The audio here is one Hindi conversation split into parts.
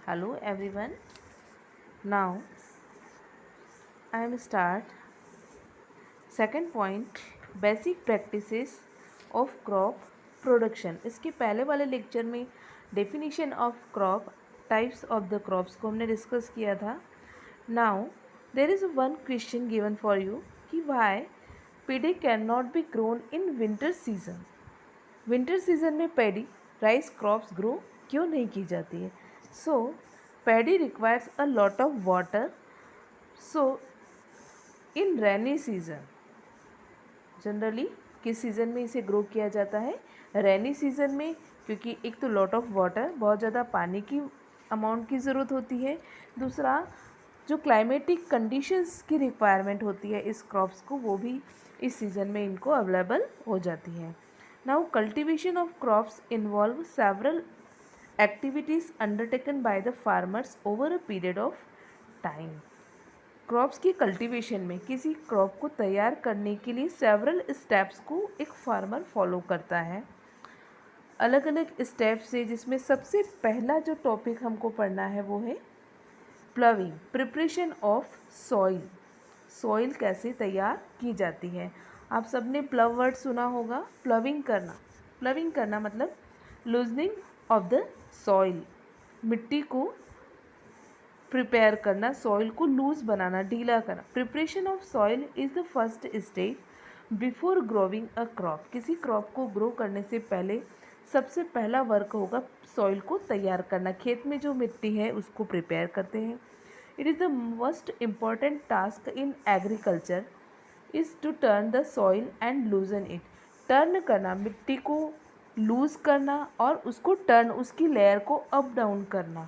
Hello everyone. Now I am start second point basic practices of crop production. इसके पहले वाले लेक्चर में definition of crop types of the crops को हमने डिस्कस किया था. Now there is one question given for you कि why paddy cannot be grown in winter season. Winter season में पैडी राइस क्रॉप्स ग्रो क्यों नहीं की जाती है. So paddy requires a lot of water. So in rainy season generally किस सीज़न में इसे ग्रो किया जाता है? रेनी सीजन में, क्योंकि एक तो लॉट ऑफ वाटर, बहुत ज़्यादा पानी की अमाउंट की ज़रूरत होती है. दूसरा जो क्लाइमेटिक कंडीशंस की रिक्वायरमेंट होती है इस क्रॉप्स को, वो भी इस सीज़न में इनको अवेलेबल हो जाती है. Now cultivation of crops involve several activities undertaken by the farmers over a period of time. Crops की कल्टीवेशन में किसी क्रॉप को तैयार करने के लिए सेवरल स्टेप्स को एक फार्मर फॉलो करता है. अलग अलग स्टेप्स है, जिसमें सबसे पहला जो टॉपिक हमको पढ़ना है वो है प्लविंग, प्रिपरेशन ऑफ सॉइल. सॉइल कैसे तैयार की जाती है. आप सबने प्लव वर्ड सुना होगा. प्लविंग करना, प्लविंग करना मतलब लूजनिंग ऑफ द सॉइल, मिट्टी को प्रिपेयर करना, सॉइल को लूज बनाना, ढीला करना. Preparation of soil is the first stage before growing a crop. किसी क्रॉप को ग्रो करने से पहले सबसे पहला वर्क होगा सॉइल को तैयार करना. खेत में जो मिट्टी है उसको प्रिपेयर करते हैं. It is the most important task in agriculture is to turn the soil and loosen it. Turn करना, मिट्टी को लूज़ करना और उसको टर्न, उसकी लेयर को अप डाउन करना.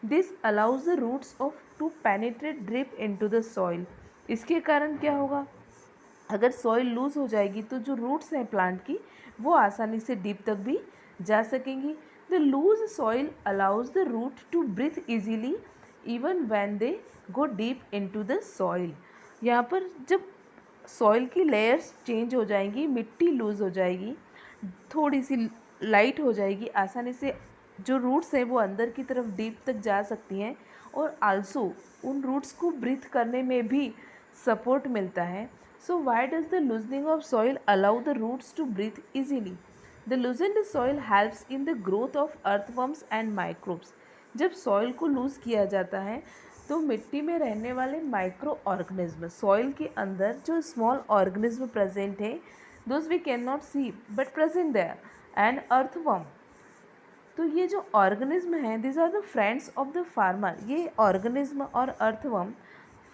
This allows the roots of to penetrate drip into the soil. इसके कारण क्या होगा, अगर सॉइल लूज़ हो जाएगी तो जो रूट्स हैं प्लांट की, वो आसानी से डीप तक भी जा सकेंगी. The loose soil allows the root to breathe easily even when they go deep into the soil. यहाँ पर जब सॉइल की लेयर्स चेंज हो जाएंगी, मिट्टी लूज़ हो जाएगी, थोड़ी सी लाइट हो जाएगी, आसानी से जो रूट्स हैं वो अंदर की तरफ डीप तक जा सकती हैं और आल्सो उन रूट्स को ब्रीथ करने में भी सपोर्ट मिलता है. So why does the loosening of soil allow the roots to breathe easily. The loosened soil helps in the growth of earthworms and microbes. जब सॉइल को लूज़ किया जाता है तो मिट्टी में रहने वाले माइक्रो ऑर्गेनिज्म, सॉइल के अंदर जो स्मॉल ऑर्गेनिज्म प्रेजेंट है, those we can not see but present there, and earthworm. तो ये जो ऑर्गेनिज्म हैं, these are the friends of the farmer. ये ऑर्गेनिज्म और अर्थवर्म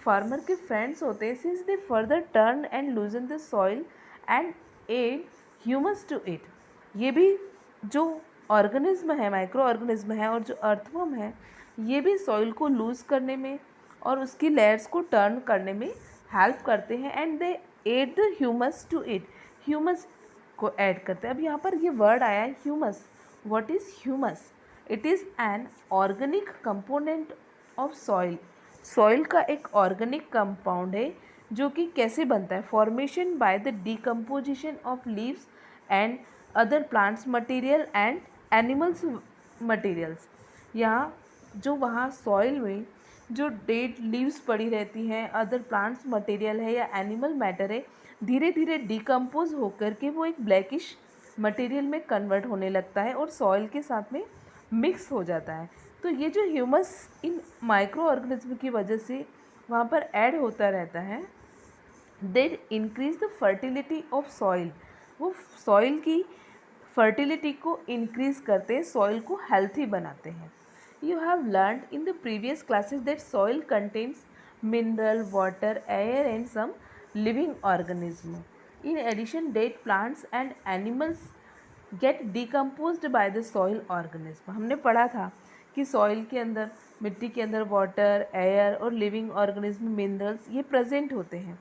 फार्मर के फ्रेंड्स होते हैं, since they further turn and loosen the soil and add humus to it. ये भी जो ऑर्गेनिज्म है, माइक्रो ऑर्गेनिज्म है, और जो अर्थवर्म है, ये भी सॉइल को लूज़ करने में और उसकी लेयर्स को टर्न करने में हेल्प करते हैं. And they add the humus to it. Humus को ऐड करते हैं. अब यहाँ पर ये वर्ड आया है humus. What is humus? It is an organic component of soil. Soil का एक ऑर्गेनिक कंपाउंड है जो कि कैसे बनता है, formation by the decomposition of leaves and other plants material and animals materials. यहाँ जो वहाँ सॉइल में जो डेड लीव्स पड़ी रहती हैं, अदर प्लांट्स मटेरियल है या एनिमल मैटर है, धीरे धीरे डिकम्पोज होकर के वो एक ब्लैकिश मटेरियल में कन्वर्ट होने लगता है और सॉइल के साथ में मिक्स हो जाता है. तो ये जो ह्यूमस इन माइक्रो ऑर्गेनिज्म की वजह से वहाँ पर ऐड होता रहता है, that increase the fertility of soil. वो सॉइल की फर्टिलिटी को इंक्रीज करते हैं, सॉइल को हेल्थी बनाते हैं. You have learn in the previous classes that soil contains mineral, water, air and some living organism. In addition dead plants and animals get decomposed by the soil organism. हमने पढ़ा था कि सॉइल के अंदर, मिट्टी के अंदर वाटर, एयर और लिविंग ऑर्गेनिज्म, मिनरल्स ये प्रेजेंट होते हैं.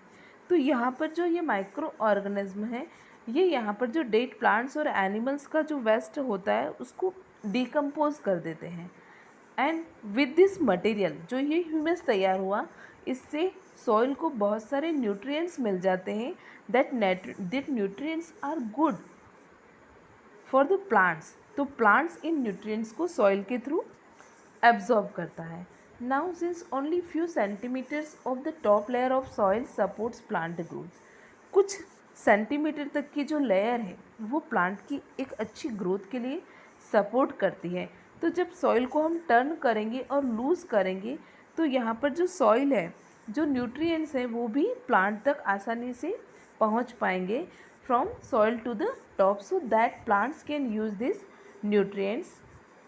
तो यहाँ पर जो ये माइक्रो ऑर्गेनिज्म है, ये यहाँ पर जो डेड प्लांट्स और एनिमल्स का जो वेस्ट होता है उसको डिकम्पोज कर देते हैं. एंड विद दिस मटेरियल, जो ये ह्यूमस तैयार हुआ, इससे सॉइल को बहुत सारे न्यूट्रिएंट्स मिल जाते हैं. That nutrients are good for the plants. तो प्लांट्स इन न्यूट्रिएंट्स को सॉइल के थ्रू एब्जॉर्ब करता है। Now since only few centimeters of the top layer of soil supports plant growth, कुछ सेंटीमीटर तक की जो लेयर है वो प्लांट की एक अच्छी ग्रोथ के लिए सपोर्ट करती है। तो जब सॉइल को हम टर्न करेंगे और लूज़ करेंगे तो यहाँ पर जो सॉइल है, जो न्यूट्रिएंट्स हैं वो भी प्लांट तक आसानी से पहुँच पाएंगे from soil to the top, so that plants can use this nutrients.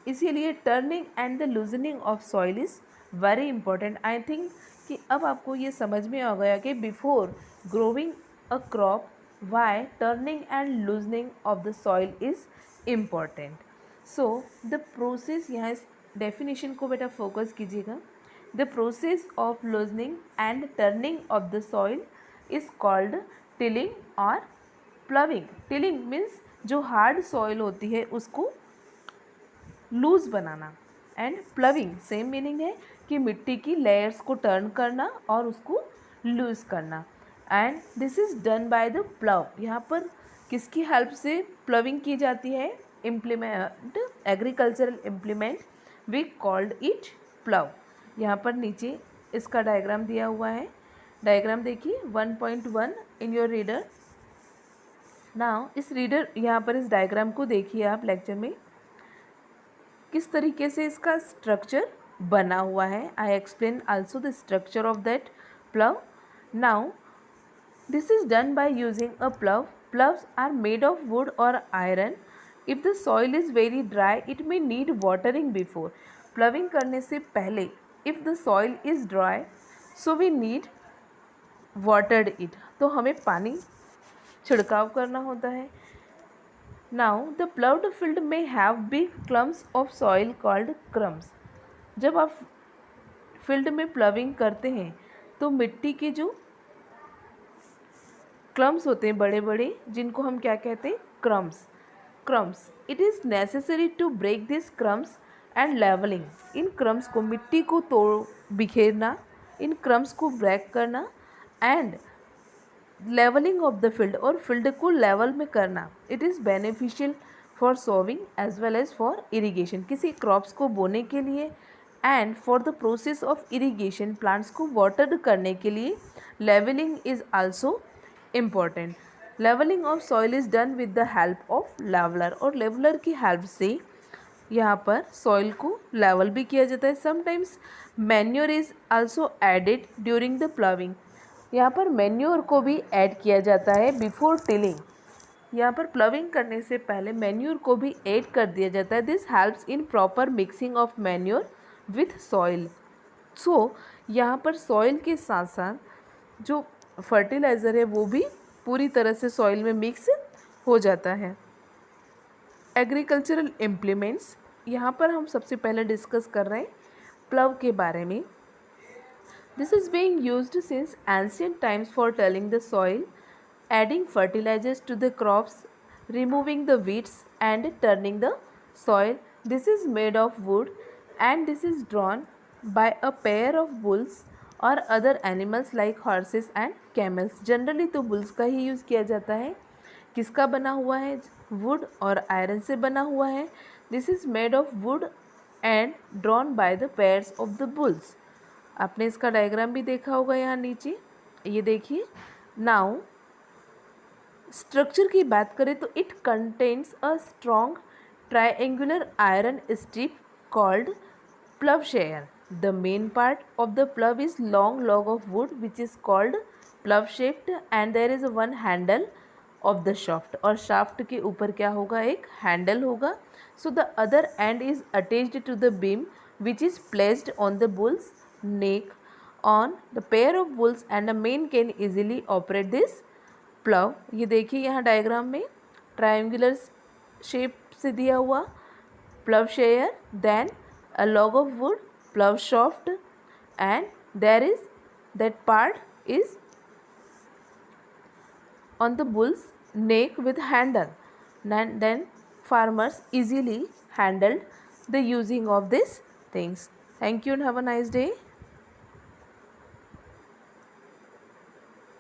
इसीलिए turning and the loosening of soil is very important. I think कि अब आपको ये समझ में आ गया कि before growing a crop why turning and loosening of the soil is important. So the process, यहाँ इस डेफिनेशन को बेटा फोकस कीजिएगा। The process of loosening and turning of the soil is called tilling और प्लविंग। टिलिंग मीन्स जो हार्ड सॉइल होती है उसको लूज़ बनाना, एंड प्लविंग सेम मीनिंग है कि मिट्टी की लेयर्स को टर्न करना और उसको लूज़ करना। And this is done by the plough. यहाँ पर किसकी हेल्प से प्लविंग की जाती है? Implement, agricultural implement, we called it plough. यहाँ पर नीचे इसका डायग्राम दिया हुआ है। डायग्राम देखिए 1.1 इन योर रीडर। नाउ इस रीडर, यहाँ पर इस डायग्राम को देखिए आप लेक्चर में किस तरीके से इसका स्ट्रक्चर बना हुआ है। I explain also the structure of that plough. Now this is done by using a plough. Ploughs are made of wood और iron. If the soil is very dry it may need watering before. Ploughing करने से पहले if the soil is dry so we need watered it, तो हमें पानी छिड़काव करना होता है। Now the ploughed field may have big clumps of soil called crumbs. जब आप फील्ड में प्लविंग करते हैं तो मिट्टी के जो क्लम्स होते हैं बड़े बड़े, जिनको हम क्या कहते हैं? Crumbs. Crumbs, it is necessary to break this crumbs and levelling. इन क्रम्स को, मिट्टी को तोड़ बिखेरना, इन क्रम्स को ब्रेक करना and levelling of the field, और फील्ड को लेवल में करना। It is beneficial for sowing as well as for irrigation, किसी क्रॉप्स को बोने के लिए and for the process of irrigation, plants को वाटर्ड करने के लिए levelling is also important. Levelling of soil is done with the help of leveller, और लेवलर की हेल्प से यहाँ पर सॉइल को लेवल भी किया जाता है। Sometimes manure is also added during the ploughing. यहाँ पर मैन्योर को भी ऐड किया जाता है बिफोर टिलिंग। यहाँ पर प्लविंग करने से पहले मैन्योर को भी ऐड कर दिया जाता है। This helps in proper mixing of manure with soil. So यहाँ पर सॉइल के साथ साथ जो फर्टिलाइज़र है वो भी पूरी तरह से सॉइल में मिक्स हो जाता है। एग्रीकल्चरल इम्प्लीमेंट्स, यहाँ पर हम सबसे पहले डिस्कस कर रहे हैं प्लव के बारे में। This is being used since ancient times for tilling the soil, adding fertilizers to the crops, removing the weeds and turning the soil. This is made of wood and this is drawn by a pair of bulls or other animals like horses and camels. Generally तो bulls का ही यूज़ किया जाता है। किसका बना हुआ है? wood और iron से बना हुआ है। This is made of wood and drawn by the pairs of the bulls. आपने इसका डायग्राम भी देखा होगा यहाँ नीचे, ये देखिए। नाउ स्ट्रक्चर की बात करें तो it contains a strong triangular iron strip called ploughshare. The main part of the plough is long log of wood which is called plough shaft and there is one handle of the shaft, और शाफ्ट के ऊपर क्या होगा? एक हैंडल होगा। So the other end is attached to the beam which is placed on the bulls neck on the pair of bulls and a man can easily operate this plow. ये देखिए यहाँ डायग्राम में ट्रायंगुलर शेप से दिया हुआ plough share, then a log of wood, plough shaft and there is that part is on the bull's neck with handle, and then farmers easily handled the using of these things. Thank you and have a nice day.